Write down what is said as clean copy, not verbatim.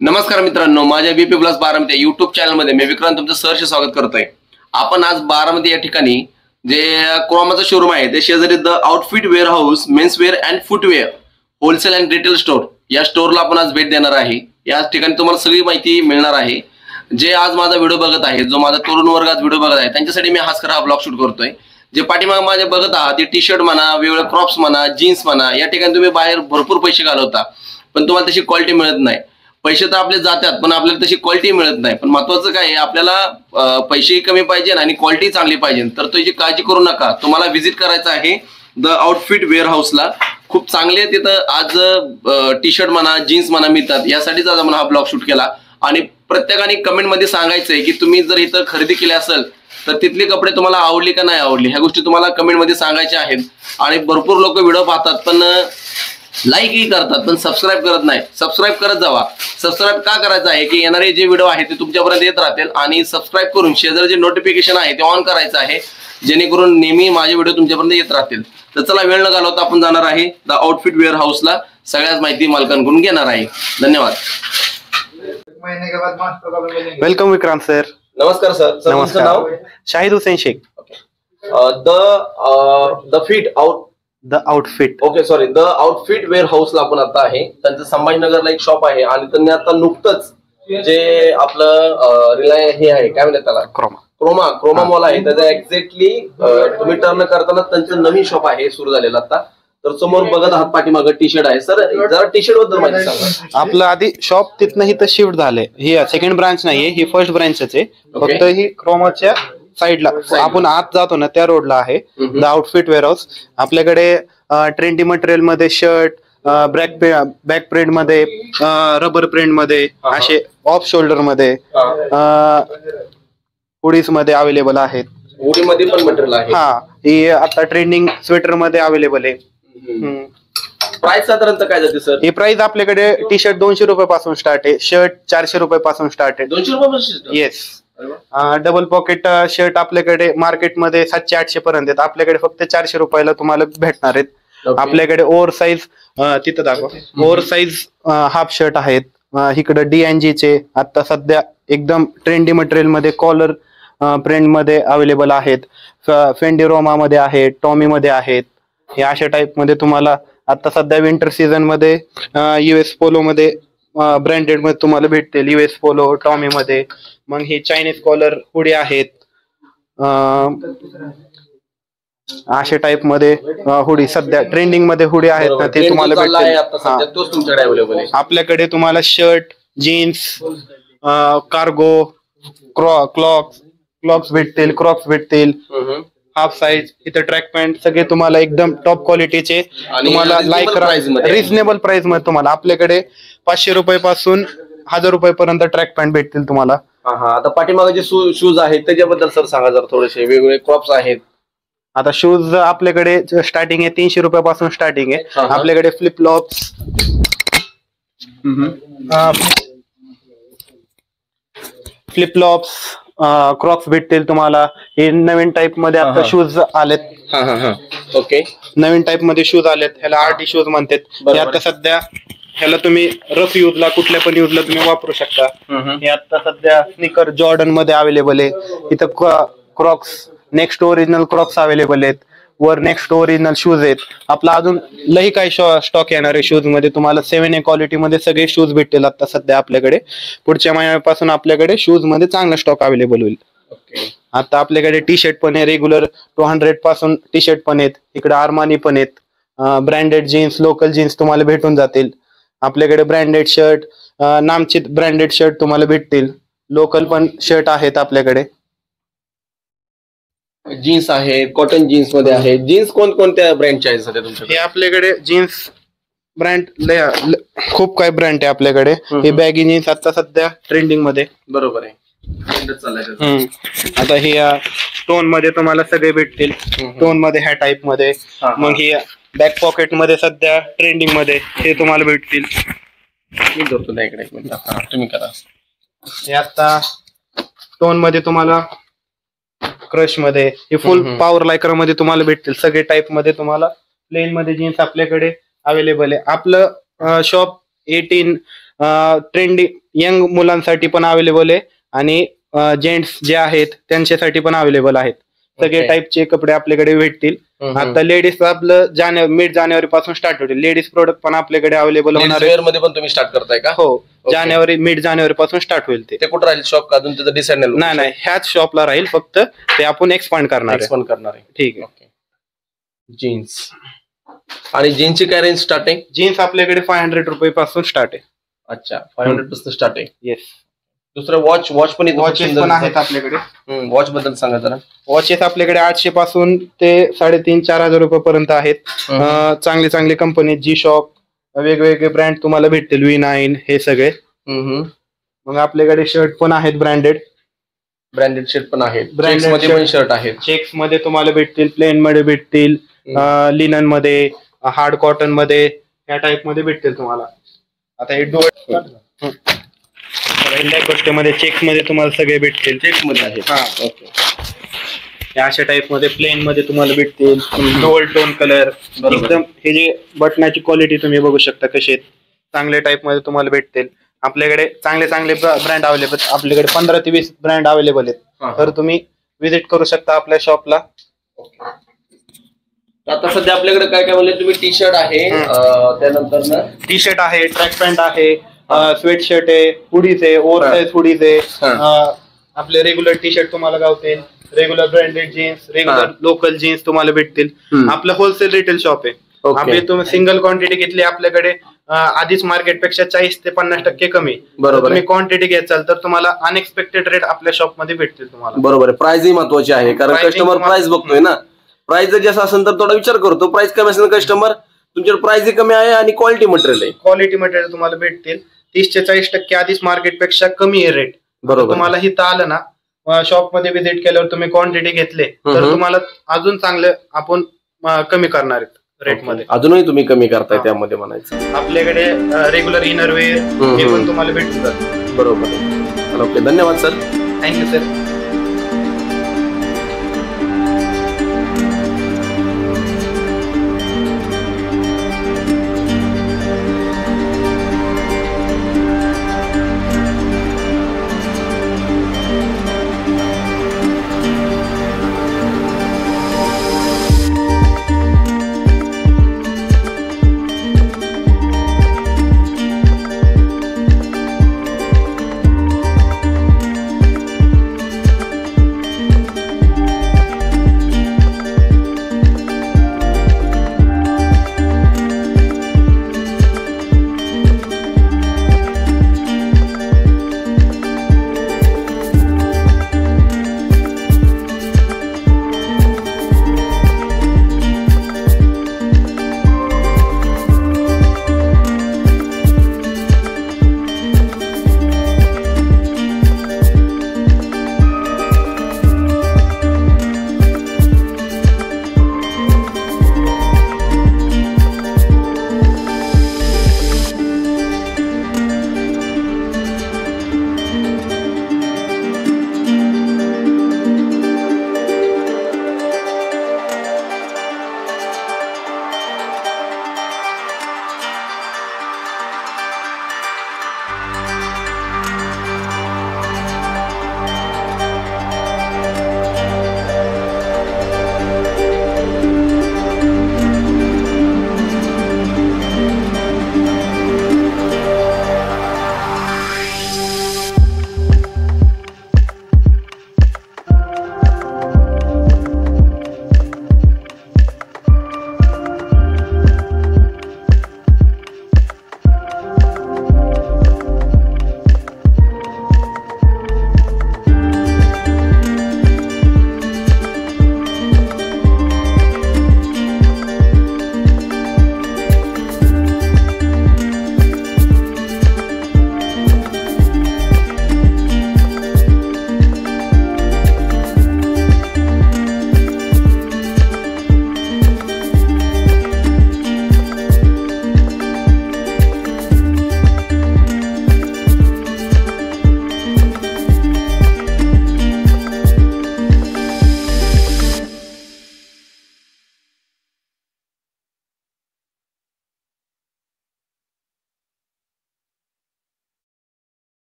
नमस्कार मित्रांनो, माझ्या बीपी प्लस बारामती युट्यूब चॅनलमध्ये मी विक्रांत तुमचं सहर्ष स्वागत करतोय। आपण आज बारामती या ठिकाणी जे क्रोमाचं शोरूम आहे ते शेजारी the outfit wear house men's wear and footwear wholesale and retail store या स्टोअरला आपण आज भेट देणार आहे। या ठिकाणी तुम्हाला सगळी माहिती मिळणार आहे। जे आज माझा व्हिडिओ बघत आहे, जो माझा तरुण वर्ग आज व्हिडिओ बघत आहे, त्यांच्यासाठी मी खास हा ब्लॉग शूट करतोय। जे पाठीमागे माझे बघत आहात ते टी शर्ट म्हणा, वेगवेगळे क्रॉप्स म्हणा, जीन्स म्हणा, या ठिकाणी तुम्ही बाहेर भरपूर पैसे घालवता पण तुम्हाला तशी क्वालिटी मिळत नाही। पैसे तर आपले जातात पण आपल्याला तशी क्वालिटी मिळत नाही। पण महत्त्वाचं काय आहे, आपल्याला पैसे कमी पाहिजे आणि क्वालिटी चांगली पाहिजे। तर त्याची काळजी करू नका, तुम्हाला व्हिजिट करायचं आहे द आउटफिट वेअर हाऊसला। खूप चांगले तिथं आज टी शर्ट म्हणा, जीन्स म्हणा मिळतात। यासाठीच आज आपण हा ब्लॉग शूट केला आणि प्रत्येकाने कमेंटमध्ये सांगायचंय की तुम्ही जर इथं खरेदी केली असेल तर तिथले कपडे तुम्हाला आवडले का नाही आवडले, ह्या गोष्टी तुम्हाला कमेंटमध्ये सांगायच्या आहेत। आणि भरपूर लोक व्हिडिओ पाहतात पण लाईकही करतात पण सबस्क्राईब करत नाही। सबस्क्राईब करत जावा। सबस्क्राईब का करायचं आहे की येणारे जे व्हिडिओ आहेत ते तुमच्यापर्यंत येत राहतील आणि सबस्क्राईब करून शेजारी जे नोटिफिकेशन आहे ते ऑन करायचं आहे, जेणेकरून नेहमी माझे व्हिडिओ तुमच्यापर्यंत येत राहतील। तर चला वेळ न घालवता आपण जाणार आहे द आउटफिट वेअर हाऊसला, सगळ्याच माहिती मालकांकडून घेणार आहे। धन्यवाद। Welcome Vikrant sir. नमस्कार सर। नमस्कार। नाव Shahid Hussain Shaikh. The outfit okay sorry, the outfit वेअर हाऊसला आपण आता आहे। त्यांचं संभाजीनगरला एक शॉप आहे आणि त्यांनी आता नुकतंच जे आपलं रिलायन्स हे आहे, काय म्हणतात त्याला, क्रोमा मॉल आहे, त्याचं एक्झॅक्टली तुम्ही टर्न करताना त्यांचं नवीन शॉप आहे सुरू झालेलं आता। तर समोर बघत आहात पाठीमागं टी शर्ट आहे। सर जरा टी शर्ट बद्दल माहिती सांगा। आपलं आधी शॉप तिथनं इथं शिफ्ट झालंय, ही सेकंड ब्रांच नाहीये, ही फर्स्ट ब्रांचच आहे। फक्त ही क्रोमाच्या साईडला आपण आत जातो ना त्या रोडला आहे द आउटफिट वेअर हाऊस। आपल्याकडे ट्रेंडी मटेरियल मध्ये शर्ट, बॅक प्रिंट मध्ये, रबर प्रिंट मध्ये, असे ऑफ शोल्डर मध्ये, हुडीज मध्ये अवेलेबल आहेत। हुडी मध्ये पण मटेरियल आहे। हा, ही आता ट्रेंडिंग स्वेटर मध्ये अवेलेबल आहे। प्राइस साधारणतः काय जाते सर? ही प्राइस आपल्याकडे टी शर्ट 200 रुपयापासून स्टार्ट आहे, शर्ट 400 रुपयापासून स्टार्ट आहे। 200 रुपयापासून? येस। डबल पॉकेट शर्ट आपल्याकडे मार्केटमध्ये 700-800 पर्यंत आहेत, आपल्याकडे फक्त 400 रुपयाला तुम्हाला भेटणार आहेत। आपल्याकडे ओव्हर साईज, तिथं दाखवा, ओव्हर साईज हाफ शर्ट आहेत। इकडे D&G चे आता सध्या एकदम ट्रेंडी मटेरियल मध्ये कॉलर प्रिंट मध्ये अवेलेबल आहेत। फेंडी रोमा मध्ये आहेत, टॉमी मध्ये आहेत। हे अशा टाइप मध्ये तुम्हाला आता सध्या विंटर सीझन मध्ये US पोलो मध्ये ब्रँडेड मध्ये तुम्हाला भेटतील, US पोलो, टॉमी मध्ये। मग ही चायनीज कॉलर हुडी आहेत, अशा टाइप मध्ये हुडी सध्या ट्रेंडिंग मध्ये हुडी आहेत ना, ते तुम्हाला भेटतील। आपल्याकडे तुम्हाला शर्ट, जीन्स, कार्गो, क्लॉक्स भेटतील, क्रॉक्स भेटतील, हाफ साईज, इथे ट्रॅक पॅन्ट, सगळे तुम्हाला एकदम टॉप क्वालिटीचे तुम्हाला लाईक रिझनेबल प्राइस मध्ये तुम्हाला आपल्याकडे 500 रुपयापासून 1000 रुपयापर्यंत ट्रॅक पॅन्ट भेटतील तुम्हाला। आता पाठीमागे जे शूज आहेत त्याच्याबद्दल सर सांगा जरा थोडेसे। वेगवेगळे क्रॉप्स आहेत। आता शूज आपल्याकडे स्टार्टिंग आहे 300 रुपयापासून स्टार्टिंग आहे। आपल्याकडे फ्लिपफ्लॉप्स, क्रॉक्स भेटतील तुम्हाला। हे नवीन टाइप मध्ये आता शूज आलेत। ओके, नवीन टाइप मध्ये शूज आलेत, ह्याला आरटी शूज म्हणतात। हे आता सध्या ह्याला तुम्ही रफ युजला, कुठल्या पण युजला तुम्ही वापरू शकता। हे आता सध्या स्निकर जॉर्डन मध्ये अवेलेबल आहे। इथं Crocs next original Crocs available आहेत, वर नेक्स्ट ओरिजिनल शूज आहेत। आपला अजून लई काही स्टॉक येणार आहे शूज मध्ये तुम्हाला। 7A क्वालिटी मध्ये सगळे शूज भेटतील आता सध्या आपल्याकडे। पुढच्या महिन्यापासून आपल्याकडे शूज मध्ये चांगला स्टॉक अवेलेबल होईल। आता आपल्याकडे टी शर्ट पण आहे, रेग्युलर 200 पासून टी शर्ट पण आहेत। इकडे आर्मानी पण आहेत, ब्रँडेड जीन्स, लोकल जीन्स तुम्हाला भेटून जातील। आपल्याकडे ब्रँडेड शर्ट, नामचित ब्रँडेड शर्ट तुम्हाला भेटतील। लोकल पण शर्ट आहेत आपल्याकडे। जीन्स आहे, कॉटन जीन्स मध्ये आहे। जीन्स कोणत्या ब्रँडचे आहेत सध्या तुमच्याकडे? हे आपल्याकडे जीन्स ब्रँड खूप काही ब्रँड आहे आपल्याकडे। हे बॅगी जीन्स आता सध्या ट्रेंडिंग मध्ये। बरोबर आहे। आता हे टोन मध्ये तुम्हाला सगळे भेटतील, टोन मध्ये ह्या टाइप मध्ये। मग हे बॅक पॉकेट मध्ये सध्या ट्रेंडिंग मध्ये हे तुम्हाला भेटतील। तुम्ही करा। हे आता टोन मध्ये तुम्हाला क्रश मध्ये, हे फुल पॉवर लायक्रा मध्ये तुम्हाला भेटतील। सगळे टाइप मध्ये तुम्हाला प्लेन मध्ये जीन्स आपल्याकडे अवेलेबल आहे। आपलं शॉप 18 ट्रेंडी यंग मुलांसाठी पण अवेलेबल आहे आणि जेंट्स जे आहेत त्यांच्यासाठी पण अवेलेबल आहेत. सगळे टाईपचे कपडे आपल्याकडे भेटतील. आता लेडीज आपलं मिड जानेवारी पासून स्टार्ट होतील. लेडीज प्रोडक्ट पण आपल्याकडे अवेलेबल होणार आहे. मध्ये पण तुम्ही स्टार्ट करताय का? हो, मिड जानेवारी पासून स्टार्ट होईल. ते कुठं राहील शॉप? अजून त्याचं डिसाइड नाही, ह्याच शॉपला राहील. फक्त ते आपण एक्सपांड करणार आहे. ठीक आहे. जीन्स आणि जीन्सची काय रेंज स्टार्टिंग? जीन्स आपल्याकडे 500 रुपये पासून स्टार्ट आहे. अच्छा, 500 पासून स्टार्ट आहे. येस. दुसरं वॉच पण पण आहेत आपल्याकडे. वॉच बद्दल सांगा जरा. वॉचेस आपल्याकडे 800 पासून ते 3,500-4,000 रुपये पर्यंत आहेत. चांगली कंपनी G-Shock, वेगवेगळे ब्रँड तुम्हाला भेटतील. V9 हे सगळे. मग आपल्याकडे शर्ट पण आहेत ब्रँडेड शर्ट पण आहेत. मध्ये पण शर्ट आहेत. चेक्स मध्ये तुम्हाला भेटतील, प्लेन मध्ये भेटतील, लिनन मध्ये, हार्ड कॉटन मध्ये, या टाइप मध्ये भेटतील तुम्हाला. आता हे गोष्टीमध्ये चेक्स मध्ये तुम्हाला सगळे भेटतील. चेक्स मध्ये आहेत. ओके. अशा टाइप मध्ये प्लेन मध्ये तुम्हाला भेटतील. डोल टोन कलर एकदम. हे जे बटनाची क्वालिटी तुम्ही बघू शकता कशी आहेत. चांगल्या टाइप मध्ये तुम्हाला भेटतील. आपल्याकडे चांगले ब्रँड अवेलेबल. आपल्याकडे 15 ते 20 ब्रँड अवेलेबल आहेत. तर तुम्ही विजिट करू शकता आपल्या शॉपला. आता सध्या आपल्याकडे काय काय म्हणले तुम्ही? टी शर्ट आहे, त्यानंतर टी शर्ट आहे, ट्रॅक पॅन्ट आहे, स्वेट शर्ट आहे, हुडीज आहे, ओव्हर साईज हुडीज आहे. आपले रेग्युलर टी शर्ट तुम्हाला गावतील. Regular branded jeans, regular local jeans तुम्हाला भेटतील. आपलं होलसेल रिटेल शॉप आहे. आपली तुम्ही सिंगल क्वांटिटी घेतली आपल्याकडे आधीच मार्केटपेक्षा 40 ते 50% कमी. बरोबर. तुम्ही क्वांटिटी घ्याल तर तुम्हाला अनएक्सपेक्टेड रेट आपल्या शॉप मध्ये भेटतील तुम्हाला. बरोबर. प्राइस ही महत्वाची आहे, कारण कस्टमर प्राइस बघतोय ना. प्राइस जर जास्त असेल तर थोडा विचार करतो. प्राइस कमी असेल तर कस्टमर तुमच्याकडे प्राइस कमी आहे आणि क्वालिटी मटेरियल आहे. क्वालिटी मटेरियल तुम्हाला भेटतील. 30 ते 40% आधीच मार्केटपेक्षा कमी आहे रेट. बरोबर. तुम्हाला इथं आलं ना, शॉप मध्ये व्हिजिट केल्यावर तुम्ही क्वांटिटी घेतले तर तुम्हाला अजून चांगलं आपण कमी करणार आहेत रेट मध्ये. अजूनही तुम्ही कमी करताय त्यामध्ये म्हणायचं. आपल्याकडे रेग्युलर इनरवेअर हे पण तुम्हाला भेटून जातं. बरोबर. ओके, धन्यवाद सर. Thank you sir.